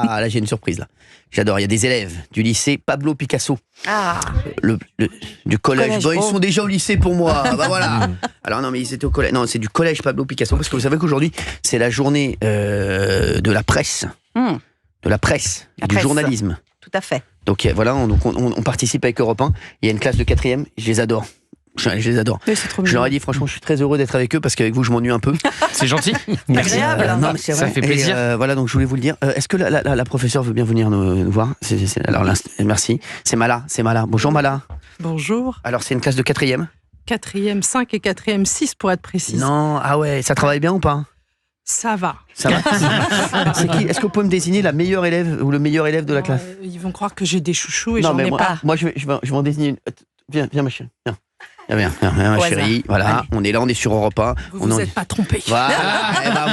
Ah, là, j'ai une surprise, là. J'adore. Il y a des élèves du lycée Pablo Picasso. Ah. Du collège. Bon, ils oh. sont déjà au lycée pour moi. Bah voilà. Alors, non, mais ils étaient au collège. Non, c'est du collège Pablo Picasso. Parce que vous savez qu'aujourd'hui, c'est la journée de la presse. De la presse. La du presse. journalisme. Tout à fait. Donc, voilà, on participe avec Europe 1. Il y a une classe de 4e. Je les adore. Je les adore. Oui, c'est trop Je mignon. leur ai dit, franchement, je suis très heureux d'être avec eux parce qu'avec vous, je m'ennuie un peu. C'est gentil. Merci. Agréable. Non, mais c'est Ça vrai. fait plaisir. Et, voilà, donc je voulais vous le dire. Est-ce que la professeure veut bien venir nous voir alors, merci. C'est Mala. Bonjour Mala. Bonjour. Alors, c'est une classe de 4e 4e 5 et 4e 6 pour être précise. Non, ah ouais, ça travaille bien ou pas? Ça va. Ça va. C'est qui? Est-ce que vous pouvez me désigner la meilleure élève ou le meilleur élève de la classe? Ils vont croire que j'ai des chouchous et Non, j'en mais ai moi, pas. moi je vais en désigner une. Viens ma chérie. Viens ma Au chérie. hasard. Voilà, on est là, on est sur Europe 1. Vous vous êtes pas trompés. Voilà, et ben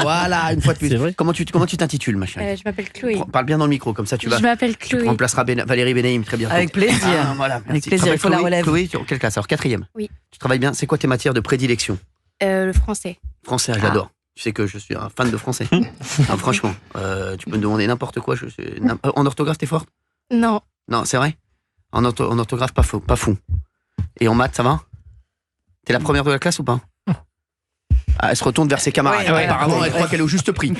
voilà, une fois de plus. C'est vrai. Comment tu t'intitules, ma chérie? Je m'appelle Chloé. Parle bien dans le micro, comme ça tu vas. Je m'appelle Tu Chloé. remplaceras Valérie Benaïm très bientôt. Avec plaisir. Ah, voilà, merci. Avec plaisir, Tu il faut la travailles, relève. Chloé, quelle classe? Alors 4e. Oui. Tu travailles bien. C'est quoi tes matières de prédilection? Le français. Français, j'adore. Tu sais que je suis un fan de français. Non, franchement, tu peux me demander n'importe quoi. En orthographe, t'es forte? Non. Non, c'est vrai? En orthographe, pas fou. Et en maths, ça va? T'es la première de la classe ou pas? Ah, elle se retourne vers ses camarades. Oui, Apparemment, elle croit qu'elle est au juste prix.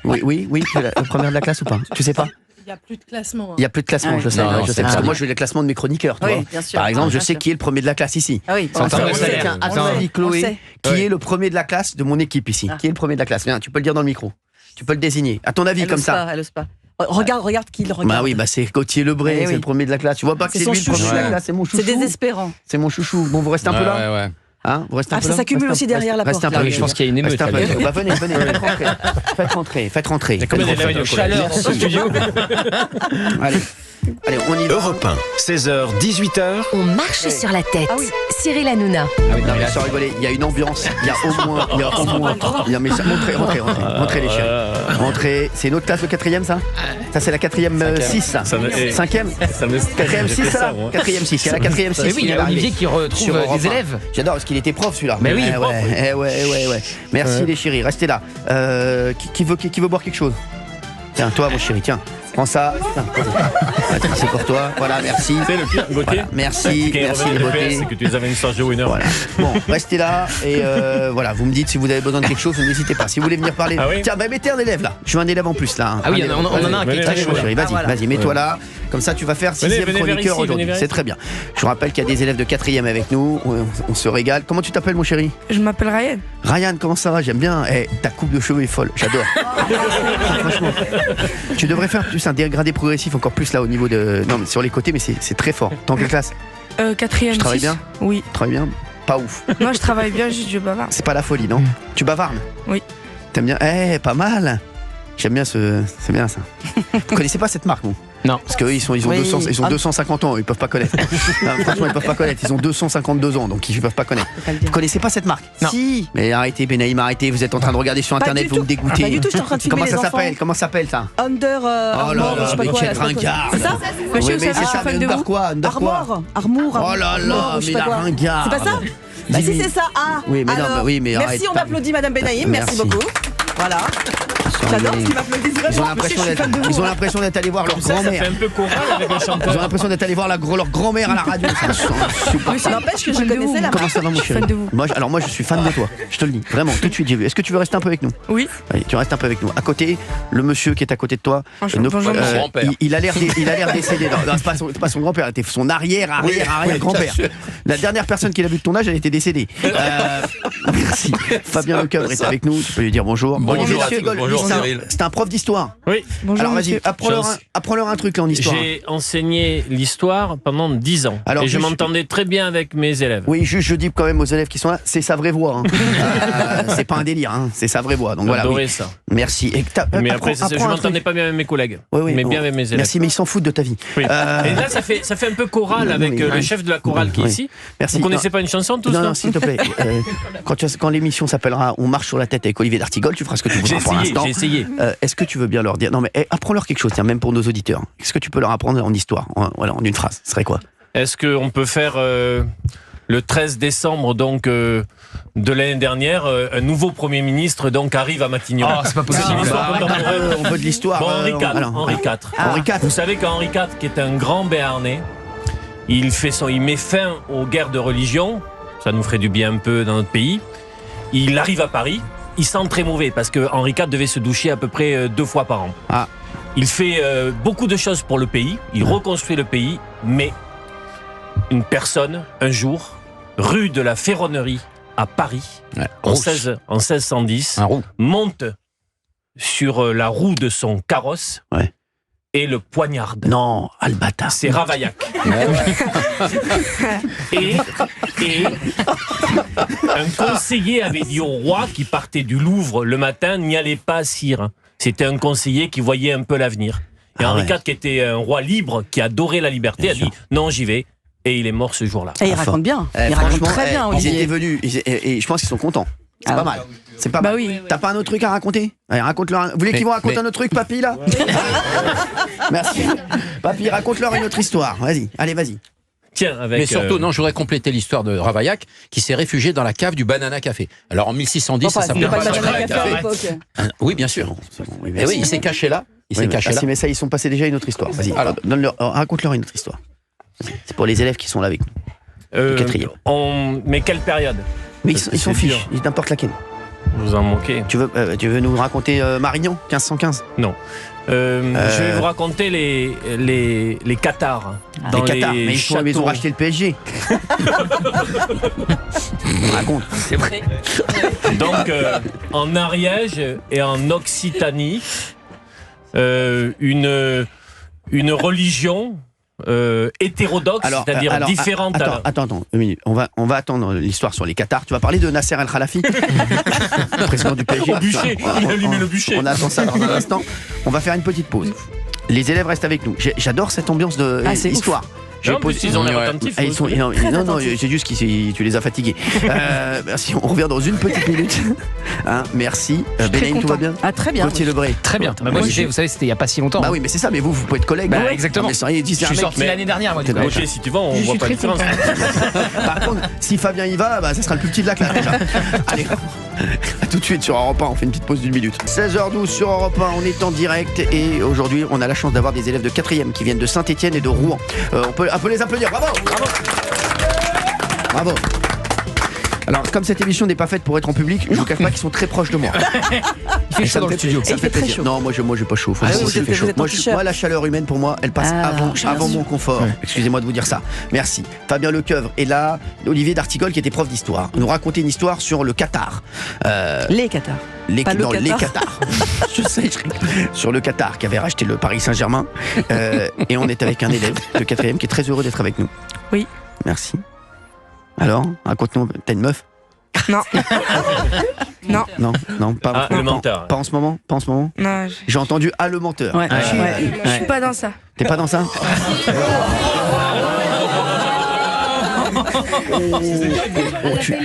oui, t'es la première de la classe ou pas? Tu sais pas? Il n'y a plus de classement. hein. Il n'y a plus de classement, Ouais. je sais. Non, Je sais c'est parce que pas moi, je fais le classement de mes chroniqueurs. Tu Oui, vois. bien sûr. Par exemple, je Bien sais sûr. qui est le premier de la classe ici. Ah oui, Sans on temps, le on sait. sait. Tiens, On le attends, sait. dis On le Chloé, sait. qui est le premier de la classe de mon équipe ici? Ah. Qui est le premier de la classe? Viens, tu peux le dire dans le micro. Tu peux le désigner. À ton avis, Elle comme ose ça. pas, elle ose pas. Regarde qui le regarde. Bah oui, c'est Gauthier Lebré, Eh c'est oui. le premier de la classe. Tu vois pas que C'est c'est son lui le premier de la chouchou. classe, c'est mon chouchou. C'est désespérant. C'est mon chouchou. Bon, vous restez un peu là. Ouais. Hein, vous restez un Ah, peu ça là. s'accumule Restez aussi derrière la restez porte, un peu là. Je pense qu'il y a une émeute. Restez un peu. là. Bah, venez, faites rentrer. Il y a combien d'élèves de chaleur dans ce studio? Allez, on y va. Europe 1, 16h, 18h. On marche sur la tête. Ah oui. Cyril Hanouna. Non, mais sans rigoler, il y a une ambiance, il y a au moins, rentrez les chéris. Rentrez, c'est une autre classe de 4e ça? Ça c'est la 4e 6 ça? 5e? 4e 6 ça? 4e 6, il y a la 4e 6. Mais oui, il y a Olivier qui Sur retrouve Europe des 1. élèves. J'adore parce qu'il était prof celui-là. Mais oui. Ouais. Merci les chéris, restez là. Qui veut boire quelque chose? Tiens, toi mon chéri, tiens. Prends ça. Attends, c'est pour toi. Voilà, merci. C'est le pire, Gauthier. Voilà, merci les beautés. C'est que tu les avais une Sergio Winner. Voilà. Bon, restez là et voilà, vous me dites si vous avez besoin de quelque chose, n'hésitez pas. Si vous voulez venir parler. Ah oui. Tiens, mettez un élève là. Je veux un élève en plus là. Hein. Ah oui, Un élève. on en a un qui est très Venez, chaud. Chérie, Ah, voilà. vas-y, mets-toi là. Comme ça, tu vas faire 6e venez vers chroniqueur ici, aujourd'hui. venez vers C'est ici. très bien. Je vous rappelle qu'il y a des élèves de 4e avec nous. On se régale. Comment tu t'appelles, mon chéri? Je m'appelle Ryan. Ryan, comment ça va? J'aime bien. Ta coupe de cheveux est folle. J'adore. Franchement. Tu devrais faire plus un dégradé progressif encore plus là au niveau de. Non, mais sur les côtés, mais c'est très fort. T'es en quelle classe? 4e Tu travailles 6. bien? Oui. Tu travailles bien? Pas ouf. Moi, je travaille bien, juste je bavarde. C'est pas la folie, non? Tu bavardes? Oui. T'aimes bien? Pas mal. J'aime bien c'est bien ça. Vous connaissez pas cette marque, vous? Non. Parce qu'eux, ils ont, Oui. 250 ans, ils peuvent pas connaître. Non, franchement, ils peuvent pas connaître. Ils ont 252 ans, donc ils peuvent pas connaître. Faut pas le Vous dire. connaissez pas cette marque? Non. Si. Mais arrêtez, Benaïm, arrêtez. Vous êtes en train de regarder sur Pas internet, du vous me tout. dégoûtez. Pas du tout, je suis en train de filmer Comment les ça enfants. s'appelle? Comment ça s'appelle ça? Under Oh là Armour, là, je sais pas mais quoi. quel là, je sais pas quoi. ringard. C'est ça? Oui, Monsieur, mais vous savez, c'est je suis ça, fan mais de under vous. quoi? Under quoi? Armour. Oh là là, Armour, je sais mais pas la quoi. ringard. C'est pas ça? Bah si c'est ça. Ah. Oui, mais non, alors, mais oui, mais merci, arrête on pas. applaudit Madame Benaïm. Merci Merci. beaucoup. Voilà. J'adore qu'ils m'applaudissent Ils ont vraiment. l'impression Je suis fan de d'être, vous. ils ont l'impression d'être allés voir leur Ça fait grand-mère. un peu choral avec un Ils ont chanteur. l'impression d'être allés voir leur grand-mère à la radio. C'est insupportable. N'empêche que je Fan de connaissais vous. la Comment ça va, mon chéri? fan de vous. Moi, je suis fan de toi. Je te le dis, vraiment, tout de suite, j'ai vu. Est-ce que tu veux rester un peu avec nous? Oui. Allez, tu restes un peu avec nous. À côté, le monsieur qui est à côté de toi, Bonjour, bonjour, monsieur. Grand-père. il a l'air décédé. Non, c'est pas son grand-père, c'était son arrière-grand-père. La dernière personne qu'il a vu de ton âge, elle était décédée. Merci. Fabien Lecoeuvre est avec nous. Tu peux lui dire bonjour. Bonjour, Olivier monsieur. D'Artigol, Bonjour, lui, Cyril. c'est un prof d'histoire. Oui, Bonjour, Alors vas-y, monsieur. apprends-leur un truc là en histoire. j'ai enseigné l'histoire pendant 10 ans. Alors, et je juste- m'entendais très bien avec mes élèves. Oui, juste je dis quand même aux élèves qui sont là, c'est sa vraie voix. Hein. C'est pas un délire, hein. C'est sa vraie voix. Donc voilà. J'adorais Oui. ça. Merci. Et Mais après, je apprends un m'entendais truc. pas bien avec mes collègues, Oui, mais bien avec mes élèves. Merci, mais ils s'en foutent de ta vie. Oui. Euh, Et là, ça fait un peu choral avec oui, le oui. chef de la chorale qui est Oui. ici. Merci. Vous connaissez pas une chanson tous Non, là non, s'il te plaît. Quand l'émission s'appellera On marche sur la tête avec Olivier D'Artigol, tu feras ce que tu voudras pour l'instant. J'ai essayé. Est-ce que tu veux bien leur dire? Non, mais apprends-leur quelque chose, tiens, même pour nos auditeurs. Qu'est-ce que tu peux leur apprendre en histoire? Voilà, en une phrase. Ce serait quoi? Est-ce qu'on peut faire le 13 décembre donc de l'année dernière, un nouveau Premier ministre donc arrive à Matignon. Oh, c'est pas possible. C'est une histoire contemporaine. On veut de l'histoire. Bon, Henri IV. alors, Henri IV. Henri IV. Vous savez qu'Henri IV, qui est un grand Béarnais, il met fin aux guerres de religion. Ça nous ferait du bien un peu dans notre pays. Il arrive à Paris. Il sent très mauvais parce que Henri IV devait se doucher à peu près 2 fois par an. Ah. Il fait beaucoup de choses pour le pays. Il reconstruit le pays, mais une personne, un jour, rue de la Ferronnerie à Paris, en 1610, monte sur la roue de son carrosse et le poignarde. Non, Albata. C'est Ravaillac. et un conseiller avait dit au roi qui partait du Louvre le matin, n'y allez pas, sire. C'était un conseiller qui voyait un peu l'avenir. Et Henri IV, qui était un roi libre, qui adorait la liberté, a dit non, j'y vais. Et il est mort ce jour-là. Et il raconte bien. Il raconte très bien, Ils Olivier. étaient venus, et je pense qu'ils sont contents. C'est pas mal. C'est pas mal. oui. T'as pas un autre truc à raconter? Allez, raconte-leur. Vous voulez qu'ils vous racontent un autre truc, papy, là? Merci. Papy, raconte-leur une autre histoire. Vas-y, allez, vas-y. Tiens, avec. Mais surtout, non, je voudrais compléter l'histoire de Ravaillac, qui s'est réfugié dans la cave du Banana Café. Alors en 1610, ça s'appelait pas le Banana Banana Café à Café. l'époque. Oui, bien sûr. C'est bon, oui, Eh merci. oui, il s'est caché là. Il s'est caché là. Merci, mais ça, ils sont passés déjà à une autre histoire. Vas-y, Alors. raconte-leur une autre histoire. C'est pour les élèves qui sont là avec nous. quatrième. Mais quelle période? Mais Parce que ils sont c'est fiches, dur. n'importe laquelle. Vous en manquez. Tu veux nous raconter Marignan, 1515? Non. Je vais vous raconter les Qatars. Dans Les Qatars, mais ils ont châteaux. racheté le PSG. Raconte. C'est vrai. Donc, en Ariège et en Occitanie, une religion hétérodoxe, c'est-à-dire différente. Attends, une minute. On va attendre l'histoire sur les Qatars. Tu vas parler de Nasser El-Khalafi, président du PSG. Au bûcher, il a allumé le bûcher. On attend ça dans un instant. On va faire une petite pause. Les élèves restent avec nous. J'adore cette ambiance de histoire. En plus, ils ont l'air attentifs. Ah, ils sont, non, c'est juste que tu les as fatigués. Merci, on revient dans une petite minute. Hein, merci. Bénéine, tout va bien? Ah, très bien. Gauthier Lebray. Très bien. Bah, moi, vous savez, c'était il n'y a pas si longtemps. Bah oui, mais c'est ça, mais vous pouvez être collègues. Bah, exactement. Mais sérieux, Je suis sorti l'année dernière, moi, du coup. Ok, si tu vas, on voit pas la différence. Par contre, si Fabien y va, bah, ça sera le plus petit de la classe déjà. Allez, à tout de suite sur Europe 1, on fait une petite pause d'1 minute. 16h12 sur Europe 1, on est en direct et aujourd'hui on a la chance d'avoir des élèves de 4e qui viennent de Saint-Etienne et de Rouen. On peut les applaudir, bravo. Bravo. Alors, comme cette émission n'est pas faite pour être en public, je vous cache pas qu'ils sont très proches de moi. Il fait chaud dans le studio. Ça me fait très plaisir. chaud. Non, moi j'ai pas chaud. Faut Ah dire oui, qu'il vous fait êtes chaud. en t-shirt. Moi, la chaleur humaine pour moi, elle passe avant bien mon sûr. confort. Excusez-moi de vous dire ça. Merci. Fabien Lecoeuvre est là. Olivier D'Artigol qui était prof d'histoire nous racontait une histoire sur le Qatar. Les Qatars. Pas le les Qatar. Qatars. Je sais, sur le Qatar qui avait racheté le Paris Saint-Germain. Et on est avec un élève de 4e qui est très heureux d'être avec nous. Oui. Merci. Alors, raconte-nous. T'as une meuf? Non. Non. Non, pas, Ah, pas, le menteur. Pas en ce moment. Non, J'ai entendu le menteur. Ouais. je suis pas dans ça. T'es pas dans ça?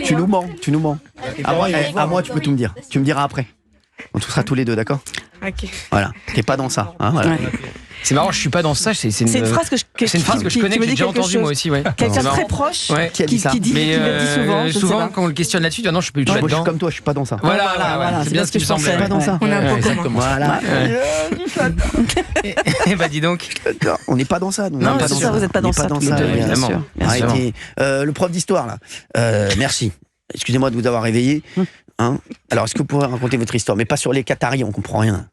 Tu nous mens. À moi, tu peux tout me dire. Tu me diras après. On tout sera tous les deux, d'accord? Ok. Voilà. T'es pas dans ça. Hein, voilà. Ouais. C'est marrant, je suis pas dans ça. C'est C'est une phrase que je connais, que j'ai déjà entendue moi aussi. Ouais. Quelqu'un C'est de marrant. très proche Ouais. Qui a dit ça? qui Mais le dit souvent. je sais souvent, pas. quand on le questionne là-dessus, non, je suis plus Moi, je suis dedans. comme toi, je suis pas dans ça. Voilà, Voilà, c'est bien ce qui me je pensais. semblait. Pas dans ça. On a un point commun. Exactement. Voilà. Eh bah dis donc. On n'est pas dans ça. Nous. Non, On n'est c'est sûr, vous êtes pas dans ça, tous les deux, bien bien sûr. sûr. Arrêtez. Le prof d'histoire, là. Merci. Excusez-moi de vous avoir réveillé. Hein, alors, est-ce que vous pourrez raconter votre histoire? Mais pas sur les Qataris, on comprend rien.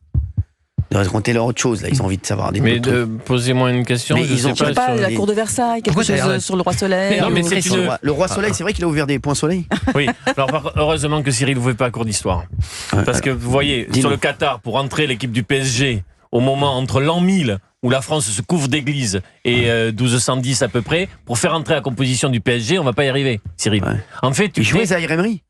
Racontez-leur autre chose, là. Ils ont envie de savoir des Mais trucs. posez-moi une question. Mais je ils sais ont- Je sais pas, sur la les- cour de Versailles, quelque Pourquoi chose ça- sur le roi Soleil. Non, mais ou- c'est une- Le roi Soleil, c'est vrai qu'il a ouvert des points soleil. Oui, alors heureusement que Cyril ne fait pas cours d'histoire. Parce que vous voyez, Dis-nous. sur le Qatar, pour entrer l'équipe du PSG, au moment entre l'an 1000, où la France se couvre d'églises, et 1210 à peu près, pour faire entrer la composition du PSG, on va pas y arriver, Cyril. Ouais. En fait, Il jouait Zahir Emery.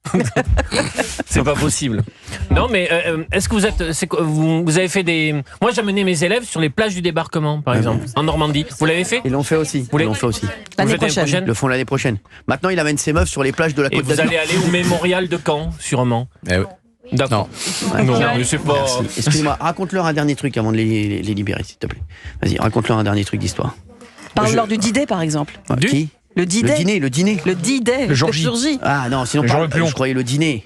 c'est pas possible. Non, mais est-ce que vous avez fait des... Moi, j'ai amené mes élèves sur les plages du débarquement, par exemple, en Normandie. Vous l'avez fait? Ils l'ont fait aussi. Ils l'ont fait aussi. L'année Vous faites prochaine. Ils le font l'année prochaine. Maintenant, il amène ses meufs sur les plages de la Et Côte vous d'Azur. allez aller au mémorial de Caen, sûrement. D'accord. Non, mais c'est pas... Merci. Excusez-moi, raconte-leur un dernier truc avant de les libérer, s'il te plaît. Vas-y, raconte-leur un dernier truc d'histoire. Parle-leur du D-Day, par exemple. Du Qui Le D-Day. Le dîner. Le D-Day. Le jour J. Ah non, sinon je croyais le dîner.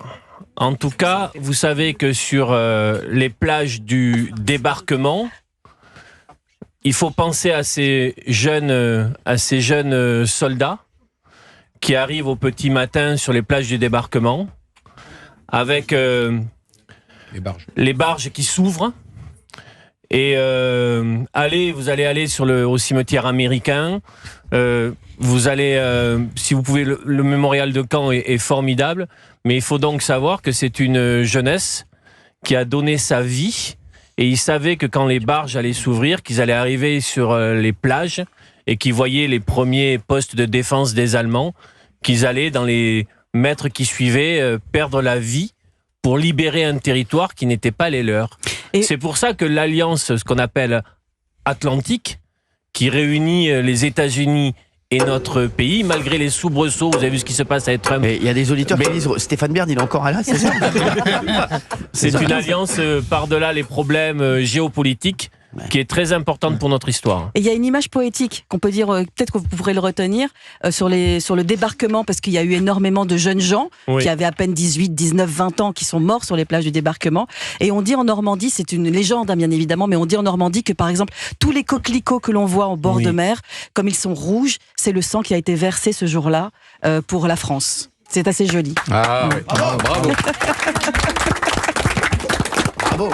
En tout cas, vous savez que sur les plages du débarquement, il faut penser à ces jeunes soldats qui arrivent au petit matin sur les plages du débarquement avec les barges qui s'ouvrent. Et vous allez aller au cimetière américain. Vous allez, si vous pouvez, le mémorial de Caen est formidable. Mais il faut donc savoir que c'est une jeunesse qui a donné sa vie. Et ils savaient que quand les barges allaient s'ouvrir, qu'ils allaient arriver sur les plages et qu'ils voyaient les premiers postes de défense des Allemands, qu'ils allaient, dans les mètres qui suivaient, perdre la vie pour libérer un territoire qui n'était pas les leurs. Et c'est pour ça que l'alliance, ce qu'on appelle Atlantique, qui réunit les États-Unis et notre pays, malgré les soubresauts, vous avez vu ce qui se passe avec Trump. Il y a des auditeurs qui disent Stéphane Bern, il est encore là, c'est ça? C'est une alliance par-delà les problèmes géopolitiques qui est très importante pour notre histoire. Et il y a une image poétique qu'on peut dire, peut-être que vous pourrez le retenir, sur le débarquement, parce qu'il y a eu énormément de jeunes gens qui avaient à peine 18, 19, 20 ans qui sont morts sur les plages du débarquement. Et on dit en Normandie, c'est une légende bien évidemment, mais on dit en Normandie que par exemple, tous les coquelicots que l'on voit en bord de mer, comme ils sont rouges, c'est le sang qui a été versé ce jour-là pour la France. C'est assez joli. Ah, bravo. Bravo.